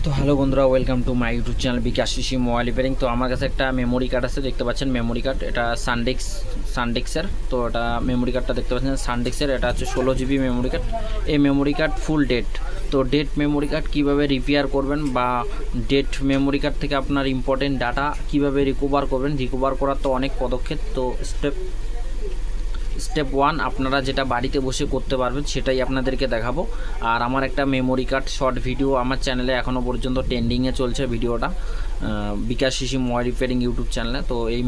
তো হ্যালো বন্ধুরা, welcome to my YouTube channel Bikash Shishi mobile repairing. তো আমার কাছে একটা মেমোরি কার্ড আছে, দেখতে পাচ্ছেন মেমোরি কার্ড। এটা সানডিস্কের। তো এটা মেমোরি কার্ডটা দেখতে পাচ্ছেন সানডিস্কের। এটা হচ্ছে 16 জিবি মেমোরি কার্ড। এই মেমোরি কার্ড ফুল ডেট। তো ডেট মেমোরি কার্ড কীভাবে রিপেয়ার করবেন বা ডেট মেমোরি কার্ড থেকে আপনার ইম্পর্টেন্ট ডাটা কীভাবে রিকভার করবেন, রিকভার করার তো অনেক পদক্ষেপ। তো স্টেপ 1 আপনারা যেটা বাড়িতে বসে করতে পারবেন সেটাই আপনাদেরকে দেখাবো। আর আমার একটা মেমোরি কার্ড শর্ট ভিডিও আমার চ্যানেলে এখনও পর্যন্ত ট্রেন্ডিংয়ে চলছে ভিডিওটা, বিকাশ শিশি মোবাইল রিপেয়ারিং ইউটিউব চ্যানেলে। তো এই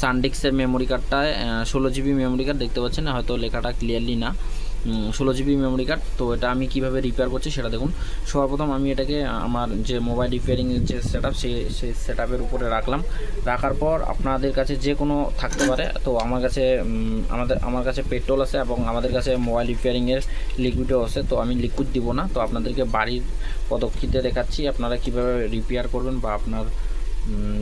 সানডিস্কের মেমোরি কার্ডটায় 16 জিবি মেমোরি কার্ড দেখতে পাচ্ছেন, হয়তো লেখাটা ক্লিয়ারলি না, 16 জিবি মেমোরি কার্ড। তো এটা আমি কীভাবে রিপেয়ার করছি সেটা দেখুন। সর্বপ্রথম আমি এটাকে আমার যে মোবাইল রিপেয়ারিংয়ের যে সেট আপ সেই সেট আপের উপরে রাখার পর আপনাদের কাছে যে কোনো থাকতে পারে। তো আমার কাছে পেট্রোল আছে এবং আমাদের কাছে মোবাইল রিপেয়ারিংয়ের লিকুইডও আছে। তো আমি লিকুইড দিব না, তো আপনাদেরকে বাড়ির পদক্ষেপে দেখাচ্ছি আপনারা কীভাবে রিপেয়ার করবেন বা আপনার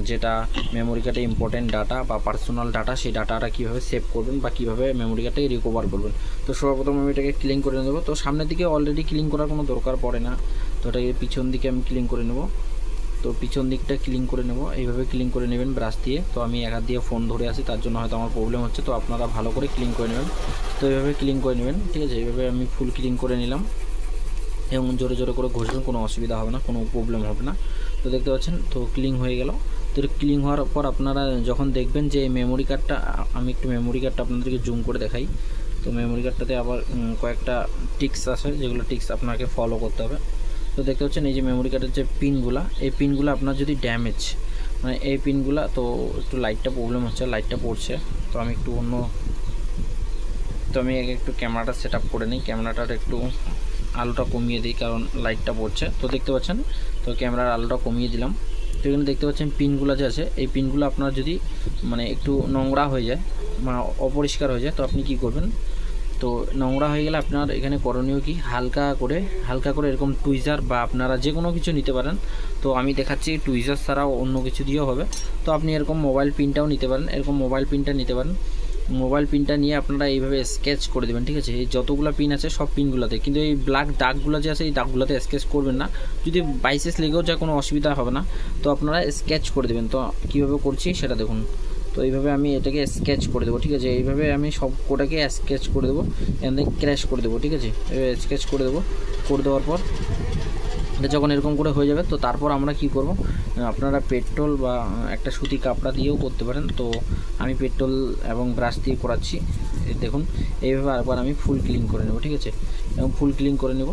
যেটা মেমোরি কার্ডে ইম্পর্টেন্ট ডাটা বা পার্সোনাল ডাটা সেই ডাটাটা কীভাবে সেভ করবেন বা কীভাবে মেমোরি কার্ডটাকে রিকভার করবেন। তো সর্বপ্রথম আমি এটাকে ক্লিন করে নেব। তো সামনের দিকে অলরেডি ক্লিন করার কোনো দরকার পড়ে না, তো এটাকে পিছন দিকে আমি ক্লিন করে নেব। তো পিছন দিকটা ক্লিন করে নেব, এইভাবে ক্লিন করে নেবেন ব্রাশ দিয়ে। তো আমি এক হাত দিয়ে ফোন ধরে আছি, তার জন্য হয়তো আমার প্রবলেম হচ্ছে। তো আপনারা ভালো করে ক্লিন করে নেবেন। তো এইভাবে ক্লিন করে নেবেন, ঠিক আছে। এইভাবে আমি ফুল ক্লিন করে নিলাম এবং জোরে জোরে করে ঘষবেন, কোনো অসুবিধা হবে না, কোনো প্রবলেম হবে না। তো দেখতে পাচ্ছেন তো ক্লিন হয়ে গেল। তো ক্লিন হওয়ার পর আপনারা যখন দেখবেন যে মেমোরি কার্ডটা, আমি একটু মেমোরি কার্ডটা আপনাদেরকে জুম করে দেখাই। তো মেমোরি কার্ডটাতে আবার কয়েকটা টিক্স আছে, যেগুলো টিক্স আপনাকে ফলো করতে হবে। তো দেখতে পাচ্ছেন এই যে মেমোরি কার্ডের যে পিনগুলো, এই পিনগুলো আপনার যদি ড্যামেজ, মানে এই পিনগুলো, তো একটু লাইটটা প্রবলেম হচ্ছে, লাইটটা পড়ছে। তো আমি একটু আমি একটু ক্যামেরাটা সেট আপ করে নিই, ক্যামেরাটার একটু আলোটা কমিয়ে দিই কারণ লাইটটা পড়ছে। তো দেখতে পাচ্ছেন তো ক্যামেরার আলোটা কমিয়ে দিলাম। তো এখানে দেখতে পাচ্ছেন পিনগুলো যে আছে, এই পিনগুলো আপনার যদি মানে একটু নোংরা হয়ে যায়, মানে অপরিষ্কার হয়ে যায়, তো আপনি কি করবেন, তো নোংরা হয়ে গেলে আপনার এখানে করণীয় কি, হালকা করে এরকম টুইজার বা আপনারা যে কোনো কিছু নিতে পারেন। তো আমি দেখাচ্ছি টুইজার ছাড়াও অন্য কিছু দিয়েও হবে। তো আপনি এরকম মোবাইল পিনটাও নিতে পারেন, এরকম মোবাইল পিনটা নিতে পারেন। মোবাইল পিনটা নিয়ে আপনারা এইভাবে স্কেচ করে দেবেন, ঠিক আছে। এই যতগুলো পিন আছে সব পিনগুলোতে, কিন্তু এই ব্ল্যাক দাগগুলো যে আছে এই দাগগুলোতে স্কেচ করবেন না, যদি বাইসেস লেগেও যায় কোনো অসুবিধা হবে না। তো আপনারা স্কেচ করে দেবেন। তো কীভাবে করছি সেটা দেখুন। তো এইভাবে আমি এটাকে স্কেচ করে দেবো, ঠিক আছে। এইভাবে আমি সব কোটাকে স্কেচ করে দেবো, এখান থেকে ক্র্যাশ করে দেবো, ঠিক আছে। এভাবে স্কেচ করে দেবো। করে দেওয়ার পর এটা যখন এরকম করে হয়ে যাবে, তো তারপর আমরা কি করব, আপনারা পেট্রোল বা একটা সুতি কাপড়া দিয়েও করতে পারেন। তো আমি পেট্রোল এবং ব্রাশ দিয়ে করাচ্ছি, দেখুন। এইভাবে আরেকবার আমি ফুল ক্লিন করে নেব, ঠিক আছে। এবং ফুল ক্লিন করে নেব,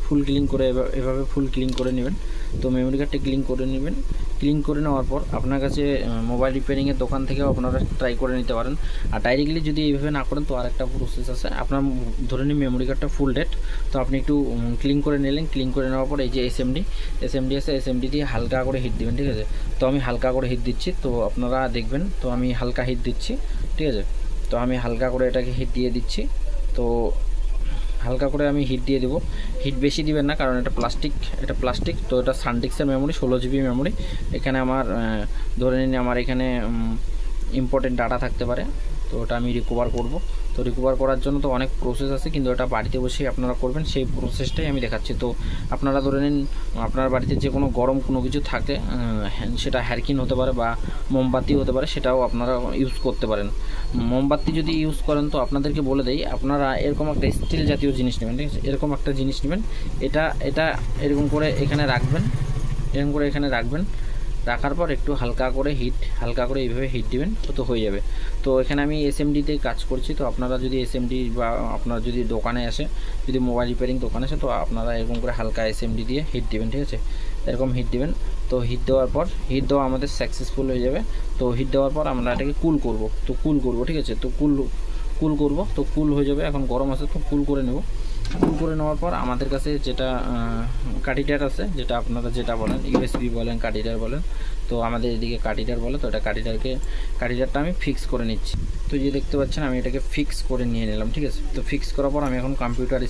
ফুল ক্লিন করে এভাবে ফুল ক্লিন করে নেবেন। তো মেমোরি কার্ডটা ক্লিন করে নেবেন। ক্লিন করে নেওয়ার পর আপনার কাছে মোবাইল রিপেয়ারিংয়ের দোকান থেকেও আপনারা ট্রাই করে নিতে পারেন। আর ডাইরেক্টলি যদি এইভাবে না করেন, তো আর একটা প্রসেস আছে। আপনার ধরে নিন মেমোরি কার্ডটা ফুল ডেট, তো আপনি একটু ক্লিন করে নিলেন। ক্লিন করে নেওয়ার পর এই যে এসএমডি আছে, এসএমডি দিয়ে হালকা করে হিট দিবেন, ঠিক আছে। তো আমি হালকা করে হিট দিচ্ছি, তো আপনারা দেখবেন। তো আমি হালকা হিট দিচ্ছি, ঠিক আছে। তো আমি হালকা করে এটাকে হিট দিয়ে দিচ্ছি। তো হালকা করে আমি হিট দিয়ে দেবো, হিট বেশি দিবেন না কারণ এটা প্লাস্টিক। তো এটা সানডিস্কের মেমোরি, 16 জিবি মেমোরি। এখানে আমার ধরে নিন আমার এখানে ইম্পর্টেন্ট ডাটা থাকতে পারে, তো ওটা আমি রিকভার করব। তো রিকভার করার জন্য তো অনেক প্রসেস আছে, কিন্তু এটা বাড়িতে বসেই আপনারা করবেন, সেই প্রসেসটাই আমি দেখাচ্ছি। তো আপনারা ধরে নিন আপনার বাড়িতে যে কোনো গরম কোনো কিছু থাকে, সেটা হ্যারকিন হতে পারে বা মোমবাতি হতে পারে, সেটাও আপনারা ইউজ করতে পারেন। মোমবাতি যদি ইউজ করেন, তো আপনাদেরকে বলে দেই, আপনারা এরকম একটা স্টিল জাতীয় জিনিস নেবেন, ঠিক আছে। এরকম একটা জিনিস নেবেন, এটা এরকম করে এখানে রাখবেন, রাখার পর একটু হালকা করে এইভাবে হিট দিবেন, তো হয়ে যাবে। তো এখানে আমি এসএমডিতে কাজ করছি। তো আপনারা যদি এসএমডি বা আপনার যদি দোকানে আসে, যদি মোবাইল রিপেয়ারিং দোকানে আসে, তো আপনারা এরকম করে হালকা এসএমডি দিয়ে হিট দিবেন, ঠিক আছে। এরকম হিট দিবেন। তো হিট দেওয়া আমাদের সাকসেসফুল হয়ে যাবে। তো হিট দেওয়ার পর আমরা এটাকে কুল করব, ঠিক আছে। তো কুল হয়ে যাবে, এখন গরম আছে, তো কুল করে নেব। কুল করে নেওয়ার পর আমাদের কাছে যেটা কাটিটার আছে, যেটা আপনারা যেটা বলেন, ইউএসবি বলেন, কাটিটার বলেন, তো আমাদের এদিকে কাটিটার বলে। তো এটা কাটিটারটা আমি ফিক্স করে নিচ্ছি। তো যে দেখতে পাচ্ছেন আমি এটাকে ফিক্স করে নিয়ে নিলাম, ঠিক আছে। তো ফিক্স করার পর আমি এখন কম্পিউটার